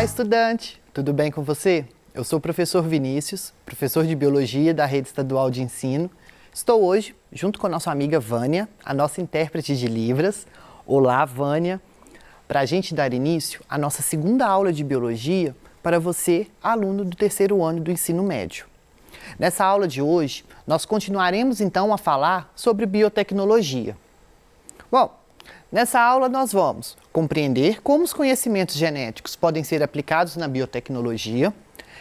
Olá, estudante! Tudo bem com você? Eu sou o professor Vinícius, professor de Biologia da Rede Estadual de Ensino. Estou hoje, junto com a nossa amiga Vânia, a nossa intérprete de Libras. Olá, Vânia! Para a gente dar início à nossa segunda aula de Biologia para você, aluno do terceiro ano do ensino médio. Nessa aula de hoje, nós continuaremos então a falar sobre biotecnologia. Bom, nessa aula nós vamos compreender como os conhecimentos genéticos podem ser aplicados na biotecnologia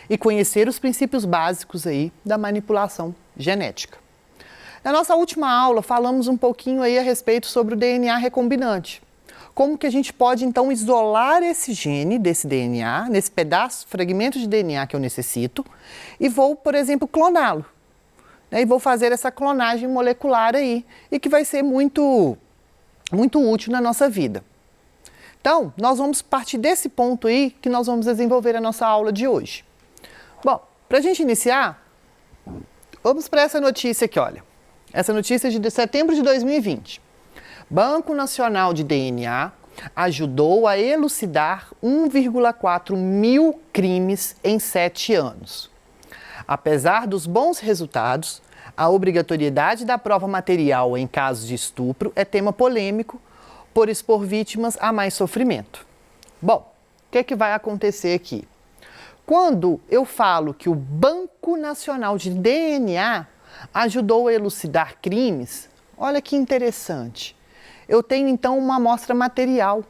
e conhecer os princípios básicos aí da manipulação genética. Na nossa última aula falamos um pouquinho aí a respeito sobre o DNA recombinante. Como que a gente pode então isolar esse gene desse DNA, nesse pedaço, fragmento de DNA que eu necessito, e vou, por exemplo, cloná-lo. E vou fazer essa clonagem molecular aí, e que vai ser muito útil na nossa vida. Então, nós vamos partir desse ponto aí que nós vamos desenvolver a nossa aula de hoje. Bom, para a gente iniciar, vamos para essa notícia aqui, olha. Essa notícia é de setembro de 2020. Banco Nacional de DNA ajudou a elucidar 1,4 mil crimes em 7 anos. Apesar dos bons resultados, a obrigatoriedade da prova material em casos de estupro é tema polêmico por expor vítimas a mais sofrimento. Bom, o que é que vai acontecer aqui? Quando eu falo que o Banco Nacional de DNA ajudou a elucidar crimes, olha que interessante. Eu tenho então uma amostra material.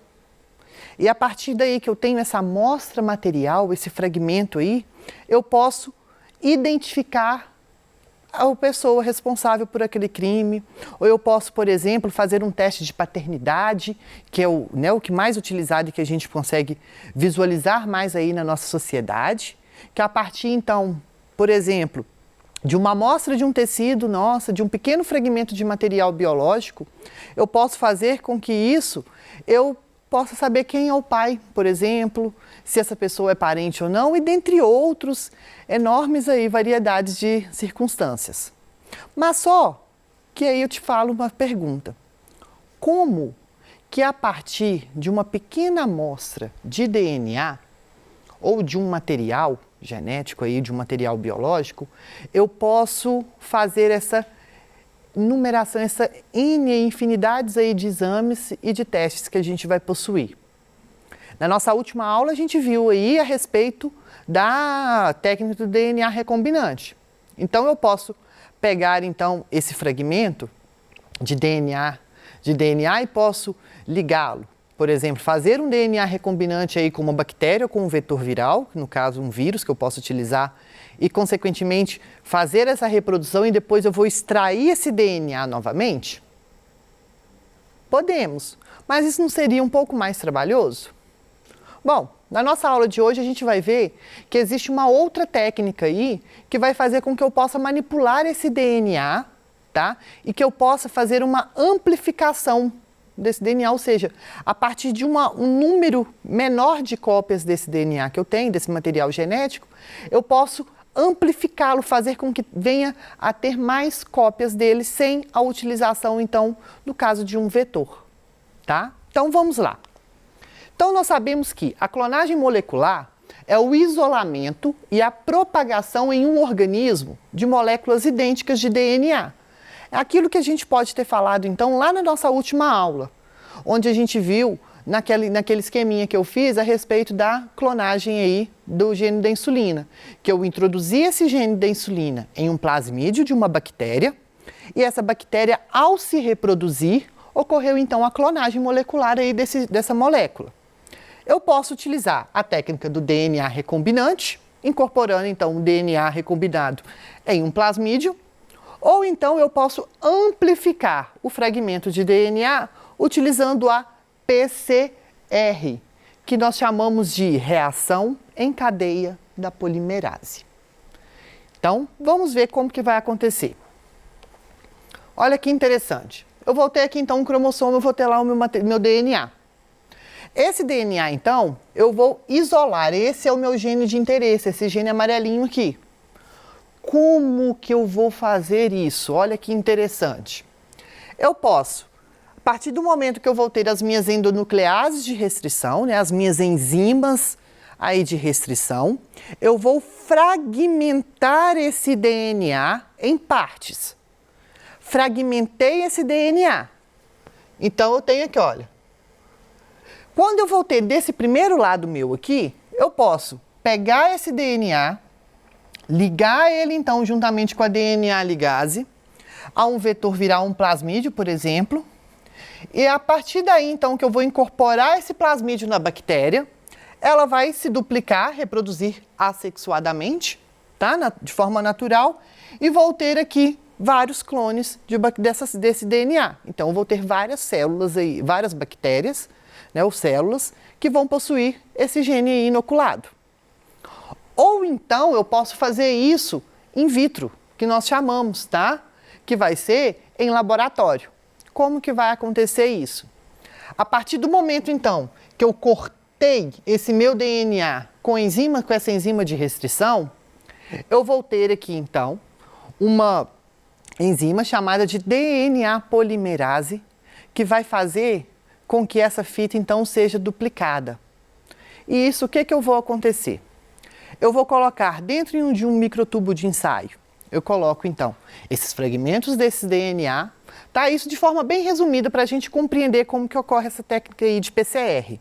E a partir daí que eu tenho essa amostra material, esse fragmento aí, eu posso identificar a pessoa responsável por aquele crime, ou eu posso, por exemplo, fazer um teste de paternidade, que é o que mais utilizado e que a gente consegue visualizar mais aí na nossa sociedade, que a partir então, por exemplo, de uma amostra de um tecido, de um pequeno fragmento de material biológico, eu posso fazer com que eu possa saber quem é o pai, por exemplo, se essa pessoa é parente ou não, e dentre outros enormes aí variedades de circunstâncias. Mas só que aí eu te falo uma pergunta. Como que a partir de uma pequena amostra de DNA ou de um material genético aí, de um material biológico, eu posso fazer essa numeração, essa infinidades aí de exames e de testes que a gente vai possuir. Na nossa última aula a gente viu aí a respeito da técnica do DNA recombinante. Então eu posso pegar então esse fragmento de DNA e posso ligá-lo. Por exemplo, fazer um DNA recombinante aí com uma bactéria ou com um vetor viral, no caso um vírus que eu posso utilizar, e consequentemente fazer essa reprodução e depois eu vou extrair esse DNA novamente? Podemos, mas isso não seria um pouco mais trabalhoso? Bom, na nossa aula de hoje a gente vai ver que existe uma outra técnica aí que vai fazer com que eu possa manipular esse DNA, tá? E que eu possa fazer uma amplificação desse DNA, ou seja, a partir de um número menor de cópias desse DNA que eu tenho, desse material genético, eu posso amplificá-lo, fazer com que venha a ter mais cópias dele sem a utilização, então, no caso de um vetor, tá? Então, vamos lá. Então, nós sabemos que a clonagem molecular é o isolamento e a propagação em um organismo de moléculas idênticas de DNA. É aquilo que a gente pode ter falado, então, lá na nossa última aula, onde a gente viu, naquele esqueminha que eu fiz, a respeito da clonagem aí do gene da insulina, que eu introduzi esse gene da insulina em um plasmídio de uma bactéria, e essa bactéria, ao se reproduzir, ocorreu, então, a clonagem molecular aí dessa molécula. Eu posso utilizar a técnica do DNA recombinante, incorporando, então, o DNA recombinado em um plasmídio, ou então eu posso amplificar o fragmento de DNA utilizando a PCR, que nós chamamos de reação em cadeia da polimerase. Então, vamos ver como que vai acontecer. Olha que interessante. Eu vou ter aqui então um cromossomo, eu vou ter lá o meu DNA. Esse DNA, então, eu vou isolar. Esse é o meu gene de interesse, esse gene amarelinho aqui. Como que eu vou fazer isso? Olha que interessante. Eu posso, a partir do momento que eu vou ter as minhas endonucleases de restrição, as minhas enzimas aí de restrição, eu vou fragmentar esse DNA em partes. Fragmentei esse DNA. Então, eu tenho aqui, olha. Quando eu vou ter desse primeiro lado meu aqui, eu posso pegar esse DNA, ligar ele, então, juntamente com a DNA ligase, a um vetor viral, um plasmídio, por exemplo. E a partir daí, então, que eu vou incorporar esse plasmídio na bactéria, ela vai se duplicar, reproduzir assexuadamente, tá? De forma natural, e vou ter aqui vários clones desse DNA. Então, eu vou ter várias células aí, várias bactérias, né, ou células, que vão possuir esse gene aí inoculado. Ou então, eu posso fazer isso in vitro, que nós chamamos, tá? Que vai ser em laboratório. Como que vai acontecer isso? A partir do momento, então, que eu cortei esse meu DNA com essa enzima de restrição, eu vou ter aqui, então, uma enzima chamada de DNA polimerase, que vai fazer com que essa fita, então, seja duplicada. E isso, o que que eu vou acontecer? Eu vou colocar dentro de um microtubo de ensaio. Eu coloco, então, esses fragmentos desse DNA, tá? Isso de forma bem resumida para a gente compreender como que ocorre essa técnica aí de PCR,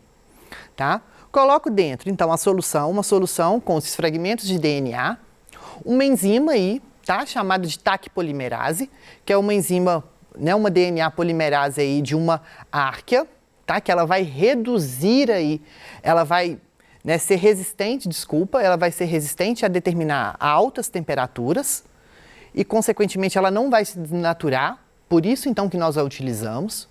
tá? Coloco dentro, então, uma solução com esses fragmentos de DNA, uma enzima aí, tá? Chamada de TAC polimerase, que é uma enzima, né, uma DNA polimerase aí de uma árquea, tá? Que ela vai reduzir aí, ela vai, né, ser resistente, ela vai ser resistente a determinar altas temperaturas e, consequentemente, ela não vai se desnaturar, por isso, então, que nós a utilizamos.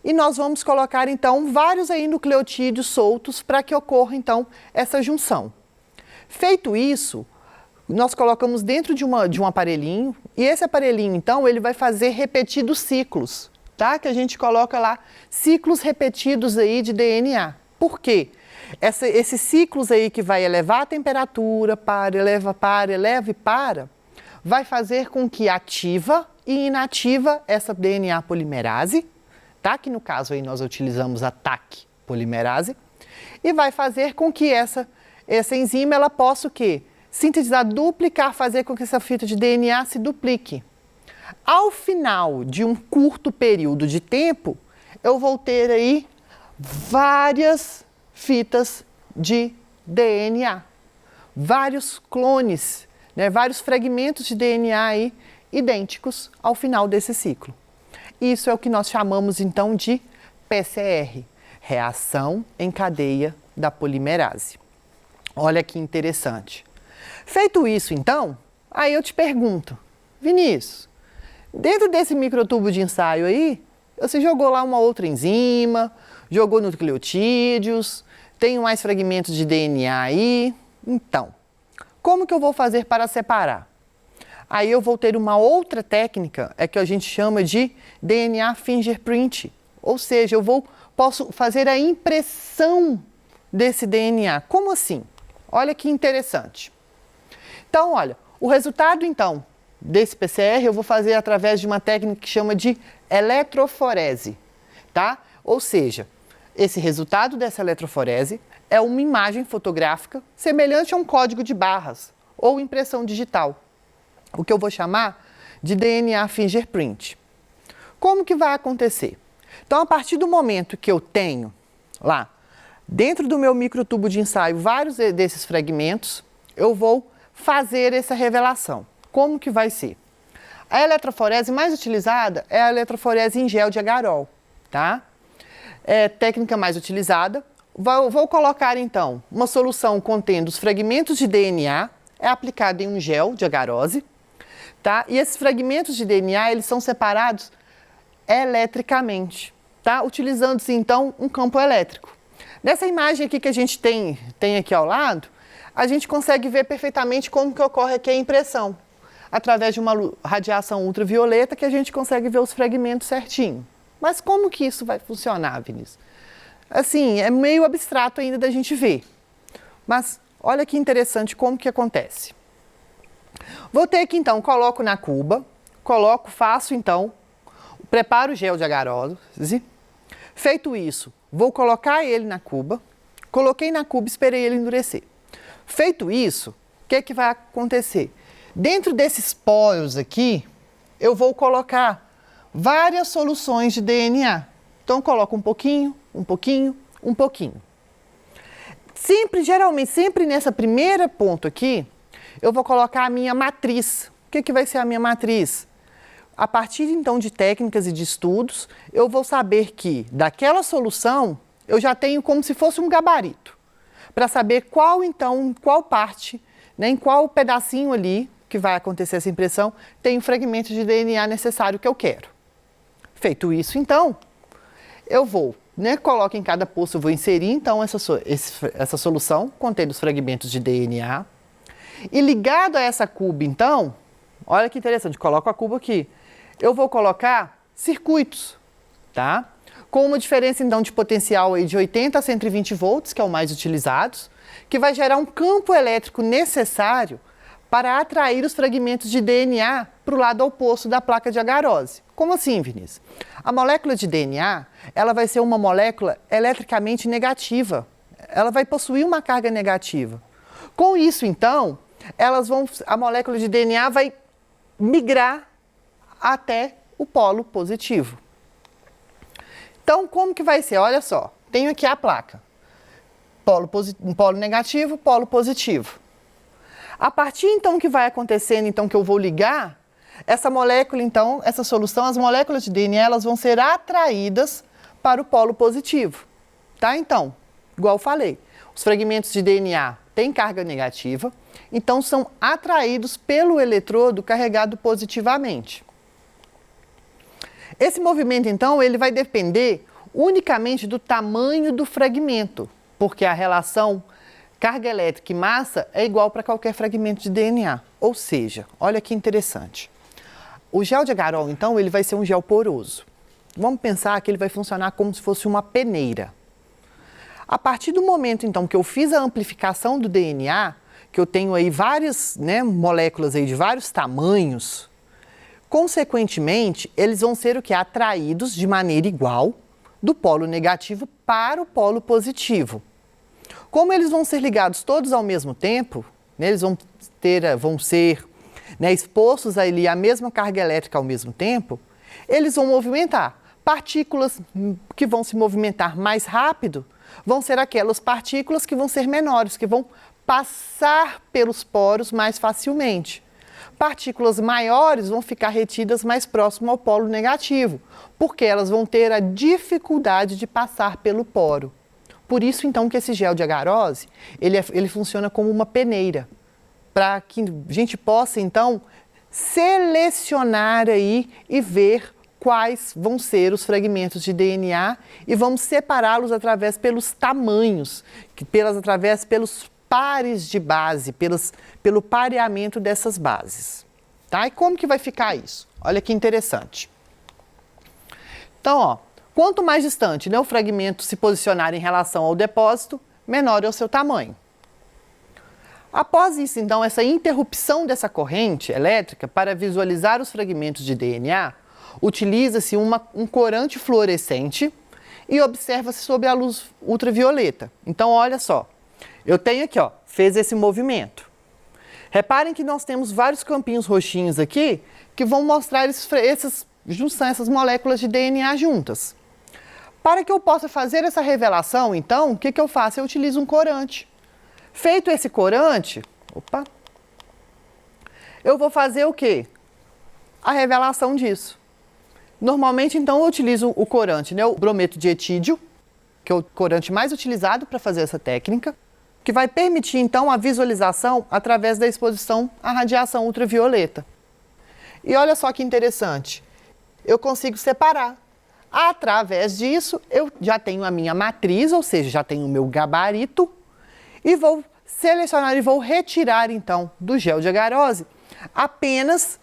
E nós vamos colocar, então, vários aí nucleotídeos soltos para que ocorra, então, essa junção. Feito isso, nós colocamos dentro de um aparelhinho, e esse aparelhinho, então, ele vai fazer repetidos ciclos, tá? Que a gente coloca lá, ciclos repetidos aí de DNA. Por quê? Esses ciclos aí que vai elevar a temperatura, eleva e para, vai fazer com que ativa e inativa essa DNA polimerase, tá? Que no caso aí nós utilizamos a TAC polimerase, e vai fazer com que essa enzima ela possa o quê? Sintetizar, duplicar, fazer com que essa fita de DNA se duplique. Ao final de um curto período de tempo, eu vou ter aí várias fitas de DNA, vários clones, né, vários fragmentos de DNA aí idênticos ao final desse ciclo. Isso é o que nós chamamos então de PCR, reação em cadeia da polimerase. Olha que interessante. Feito isso então, aí eu te pergunto, Vinícius, dentro desse microtubo de ensaio aí, você jogou lá uma outra enzima, jogou nucleotídeos, tem mais fragmentos de DNA aí. Então, como que eu vou fazer para separar? Aí eu vou ter uma outra técnica, que a gente chama de DNA fingerprint. Ou seja, posso fazer a impressão desse DNA. Como assim? Olha que interessante. Então, olha, o resultado então desse PCR eu vou fazer através de uma técnica que chama de eletroforese, tá? Ou seja, esse resultado dessa eletroforese é uma imagem fotográfica semelhante a um código de barras ou impressão digital, o que eu vou chamar de DNA fingerprint. Como que vai acontecer? Então, a partir do momento que eu tenho lá, dentro do meu microtubo de ensaio, vários desses fragmentos, eu vou fazer essa revelação. Como que vai ser? A eletroforese mais utilizada é a eletroforese em gel de agarol, tá? É a técnica mais utilizada. Vou colocar, então, uma solução contendo os fragmentos de DNA, é aplicada em um gel de agarose, tá? E esses fragmentos de DNA, eles são separados eletricamente, tá? Utilizando-se, então, um campo elétrico. Nessa imagem aqui que a gente tem aqui ao lado, a gente consegue ver perfeitamente como que ocorre aqui a impressão. Através de uma radiação ultravioleta que a gente consegue ver os fragmentos certinho. Mas como que isso vai funcionar, Vinícius? Assim, é meio abstrato ainda da gente ver. Mas olha que interessante como que acontece. Vou ter que, então, coloco na cuba, faço, então, preparo o gel de agarose. Feito isso, vou colocar ele na cuba, Coloquei na cuba e esperei ele endurecer. Feito isso, o que vai acontecer? Dentro desses poros aqui, eu vou colocar várias soluções de DNA. Então, coloco um pouquinho, um pouquinho, um pouquinho. Geralmente, sempre nessa primeira ponto aqui, eu vou colocar a minha matriz. O que vai ser a minha matriz? A partir, então, de técnicas e de estudos, eu vou saber que daquela solução, eu já tenho como se fosse um gabarito. Para saber qual, então, qual parte, né, em qual pedacinho ali que vai acontecer essa impressão, tem o fragmento de DNA necessário que eu quero. Feito isso, então, eu vou, coloco em cada poço, eu vou inserir, então, essa solução contendo os fragmentos de DNA. E ligado a essa cuba, então, olha que interessante, coloco a cuba aqui. Eu vou colocar circuitos, tá? Com uma diferença, então, de potencial aí de 80 a 120 volts, que é o mais utilizado, que vai gerar um campo elétrico necessário para atrair os fragmentos de DNA para o lado oposto da placa de agarose. Como assim, Vinícius? A molécula de DNA, ela vai ser uma molécula eletricamente negativa. Ela vai possuir uma carga negativa. Com isso, então, a molécula de DNA vai migrar até o polo positivo. Então, como que vai ser? Olha só, tenho aqui a placa. Polo negativo, polo positivo. A partir, então, que vai acontecendo, então, que eu vou ligar, essa molécula, então, essa solução, as moléculas de DNA, elas vão ser atraídas para o polo positivo. Tá? Então, igual eu falei, os fragmentos de DNA têm carga negativa, então são atraídos pelo eletrodo carregado positivamente. Esse movimento, então, ele vai depender unicamente do tamanho do fragmento, porque a relação carga elétrica e massa é igual para qualquer fragmento de DNA. Ou seja, olha que interessante. O gel de agarol, então, ele vai ser um gel poroso. Vamos pensar que ele vai funcionar como se fosse uma peneira. A partir do momento, então, que eu fiz a amplificação do DNA, que eu tenho aí várias moléculas aí de vários tamanhos, consequentemente, eles vão ser o quê? Atraídos de maneira igual do polo negativo para o polo positivo. Como eles vão ser ligados todos ao mesmo tempo, eles vão ser expostos ali à mesma carga elétrica ao mesmo tempo, eles vão movimentar. Partículas que vão se movimentar mais rápido vão ser aquelas partículas que vão ser menores, que vão passar pelos poros mais facilmente. Partículas maiores vão ficar retidas mais próximo ao polo negativo, porque elas vão ter a dificuldade de passar pelo poro. Por isso, então, que esse gel de agarose, ele funciona como uma peneira, para que a gente possa, então, selecionar aí e ver quais vão ser os fragmentos de DNA e vamos separá-los através pelos tamanhos, pelos pares de base, pelo pareamento dessas bases. Tá? E como que vai ficar isso? Olha que interessante. Então, ó, quanto mais distante o fragmento se posicionar em relação ao depósito, menor é o seu tamanho. Após isso, então, essa interrupção dessa corrente elétrica para visualizar os fragmentos de DNA, utiliza-se um corante fluorescente e observa-se sob a luz ultravioleta. Então, olha só, eu tenho aqui, ó, fez esse movimento. Reparem que nós temos vários campinhos roxinhos aqui que vão mostrar essas moléculas de DNA juntas. Para que eu possa fazer essa revelação, então, o que eu faço? Eu utilizo um corante. Feito esse corante, eu vou fazer o quê? A revelação disso. Normalmente, então, eu utilizo o corante, o brometo de etídio, que é o corante mais utilizado para fazer essa técnica, que vai permitir, então, a visualização através da exposição à radiação ultravioleta. E olha só que interessante, eu consigo separar. Através disso, eu já tenho a minha matriz, ou seja, já tenho o meu gabarito, e vou selecionar e vou retirar, então, do gel de agarose apenas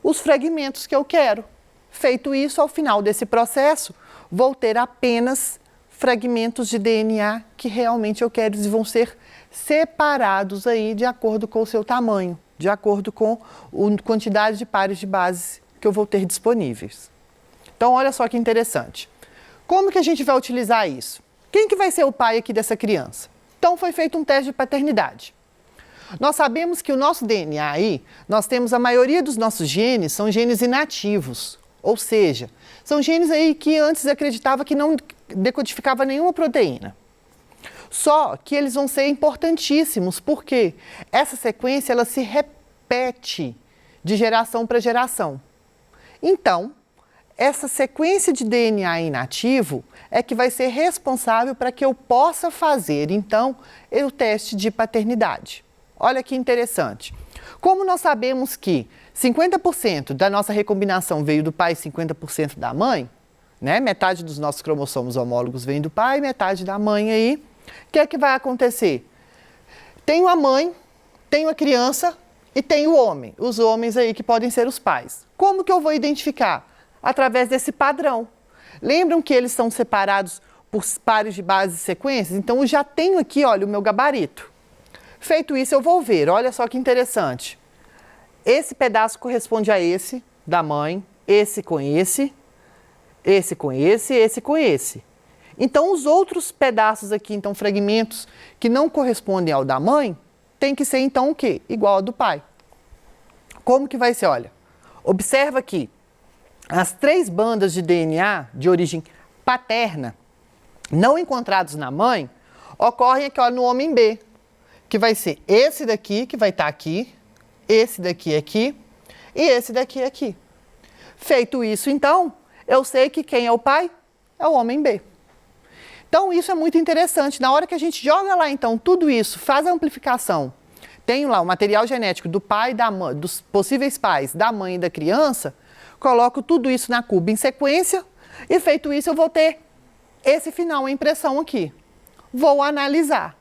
os fragmentos que eu quero. Feito isso, ao final desse processo, vou ter apenas fragmentos de DNA que realmente eu quero e vão ser separados aí de acordo com o seu tamanho, de acordo com a quantidade de pares de bases que eu vou ter disponíveis. Então, olha só que interessante. Como que a gente vai utilizar isso? Quem que vai ser o pai aqui dessa criança? Então foi feito um teste de paternidade. Nós sabemos que o nosso DNA aí, nós temos a maioria dos nossos genes, são genes inativos. Ou seja, são genes aí que antes acreditava que não decodificava nenhuma proteína. Só que eles vão ser importantíssimos, porque essa sequência ela se repete de geração para geração. Então, essa sequência de DNA inativo é que vai ser responsável para que eu possa fazer, então, o teste de paternidade. Olha que interessante. Como nós sabemos que 50% da nossa recombinação veio do pai e 50% da mãe, né? Metade dos nossos cromossomos homólogos vem do pai, metade da mãe aí. O que é que vai acontecer? Tem a mãe, tem a criança e tem o homem. Os homens aí que podem ser os pais. Como que eu vou identificar? Através desse padrão. Lembram que eles são separados por pares de bases e sequências? Então eu já tenho aqui, olha, o meu gabarito. Feito isso, eu vou ver. Olha só que interessante. Esse pedaço corresponde a esse da mãe, esse com esse, esse com esse, esse com esse. Então, os outros pedaços aqui, então, fragmentos que não correspondem ao da mãe, tem que ser, então, o quê? Igual ao do pai. Como que vai ser? Olha, observa aqui. As 3 bandas de DNA de origem paterna, não encontrados na mãe, ocorrem aqui, ó, no homem B, que vai ser esse daqui, que vai estar aqui, esse daqui aqui e esse daqui aqui. Feito isso, então, eu sei que quem é o pai é o homem B. Então, isso é muito interessante. Na hora que a gente joga lá, então, tudo isso, faz a amplificação, tenho lá o material genético do pai, da mãe, dos possíveis pais, da mãe e da criança, coloco tudo isso na cuba em sequência e, feito isso, eu vou ter esse final, a impressão aqui. Vou analisar.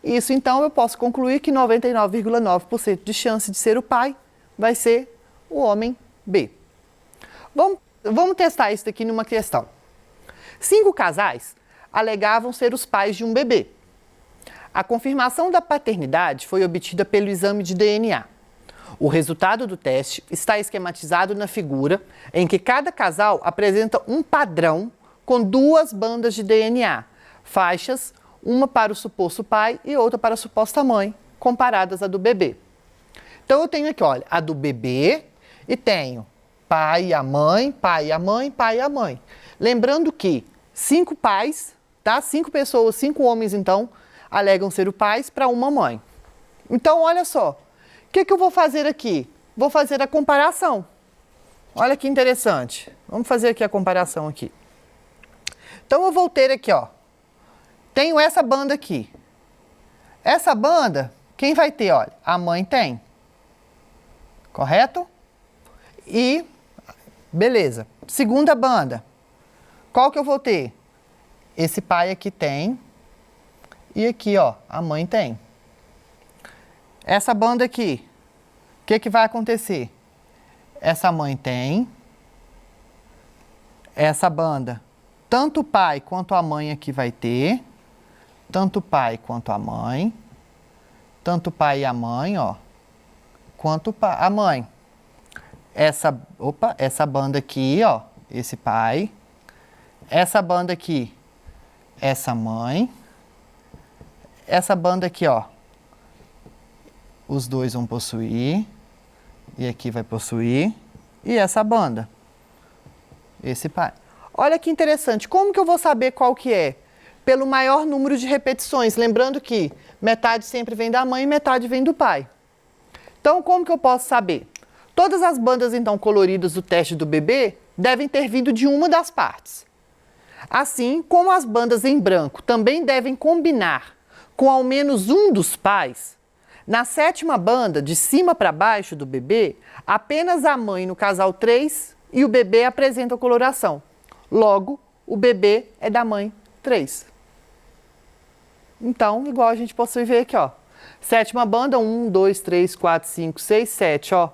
Isso, então, eu posso concluir que 99,9% de chance de ser o pai vai ser o homem B. Vamos testar isso aqui numa questão. 5 casais alegavam ser os pais de um bebê. A confirmação da paternidade foi obtida pelo exame de DNA. O resultado do teste está esquematizado na figura em que cada casal apresenta um padrão com 2 bandas de DNA, faixas, uma para o suposto pai e outra para a suposta mãe, comparadas à do bebê. Então, eu tenho aqui, olha, a do bebê e tenho pai e a mãe, pai e a mãe, pai e a mãe. Lembrando que 5 pais, tá? 5 pessoas, 5 homens, então, alegam ser os pais para uma mãe. Então, olha só, o que eu vou fazer aqui? Vou fazer a comparação. Olha que interessante. Vamos fazer aqui a comparação aqui. Então, eu vou ter aqui, ó, tenho essa banda aqui. Essa banda, quem vai ter? Olha, a mãe tem. Correto? E, beleza. Segunda banda. Qual que eu vou ter? Esse pai aqui tem. E aqui, ó, a mãe tem. Essa banda aqui, o que vai acontecer? Essa mãe tem. Essa banda, tanto o pai quanto a mãe aqui vai ter. Tanto o pai quanto a mãe. Tanto o pai e a mãe, ó. Quanto a mãe. Essa banda aqui, ó. Esse pai. Essa banda aqui, essa mãe. Essa banda aqui, ó. Os dois vão possuir. E aqui vai possuir. E essa banda. Esse pai. Olha que interessante. Como que eu vou saber qual que é? Pelo maior número de repetições. Lembrando que metade sempre vem da mãe e metade vem do pai. Então, como que eu posso saber? Todas as bandas, então, coloridas do teste do bebê devem ter vindo de uma das partes. Assim como as bandas em branco também devem combinar com ao menos um dos pais, na 7ª banda, de cima para baixo do bebê, apenas a mãe no casal 3 e o bebê apresentam coloração. Logo, o bebê é da mãe 3. Então, igual a gente possui ver aqui, ó. 7ª banda, 1, 2, 3, 4, 5, 6, 7, ó.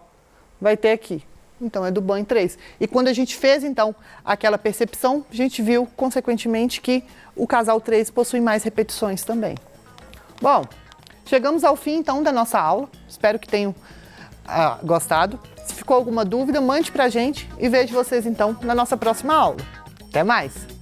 Vai ter aqui. Então, é do banho 3. E quando a gente fez, então, aquela percepção, a gente viu, consequentemente, que o casal 3 possui mais repetições também. Bom, chegamos ao fim, então, da nossa aula. Espero que tenham gostado. Se ficou alguma dúvida, mande pra gente e vejo vocês, então, na nossa próxima aula. Até mais!